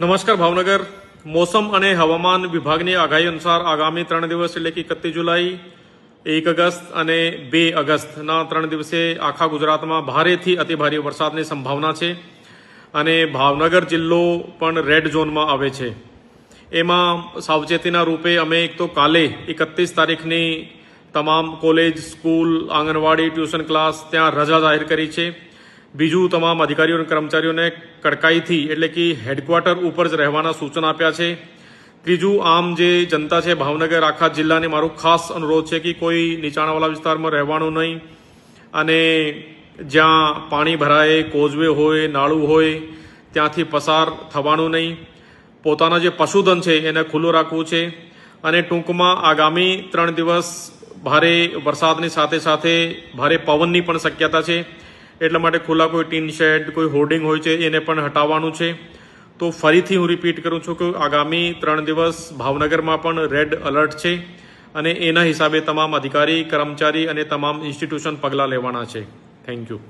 નમસ્કાર ભાવનગર મોસમ અને હવામાન વિભાગની આગાહી અનુસાર આગામી 3 દિવસ એટલે કે 31 જુલાઈ 1 ઓગસ્ટ અને 2 ઓગસ્ટના 3 દિવસે આખા ગુજરાતમાં ભારેથી અતિભારે વરસાદની સંભાવના છે અને ભાવનગર જિલ્લો પણ રેડ ઝોનમાં આવે છે। એમાં સાવચેતીના રૂપે અમે એક તો કાલે 31 તારીખની તમામ કોલેજ સ્કૂલ આંગણવાડી ટ્યુશન ક્લાસ ત્યાં રજા જાહેર કરી છે। બીજું તમામ અધિકારીઓ અને કર્મચારીઓને કડકાઈથી એટલે કે હેડક્વાર્ટર ઉપર જ રહેવાના સૂચના આપ્યા છે। ત્રીજું આમ જે જનતા છે ભાવનગર આખા જિલ્લાને મારો ખાસ અનુરોધ છે કે કોઈ નીચાણવાળા વિસ્તારમાં રહેવાનું નહીં અને જ્યાં પાણી ભરાય કોઝવે હોય નાળું હોય ત્યાંથી પસાર થવાનું નહીં। પોતાના જે પશુધન છે એને ખુલ્લું રાખવું છે અને ટૂંકમાં આગામી 3 દિવસ ભારે વરસાદની સાથે સાથે ભારે પવનની પણ શક્યતા છે। એટલા માટે ખુલ્લા કોઈ ટીન શેડ કોઈ હોર્ડિંગ હોય છે એને પણ હટાવવાનું છે। તો ફરીથી હું રિપીટ કરું છું કે આગામી 3 દિવસ ભાવનગરમાં પણ રેડ એલર્ટ છે અને એના હિસાબે તમામ અધિકારી કર્મચારી અને તમામ ઇન્સ્ટિટ્યુશન પગલાં લેવાના છે। Thank you.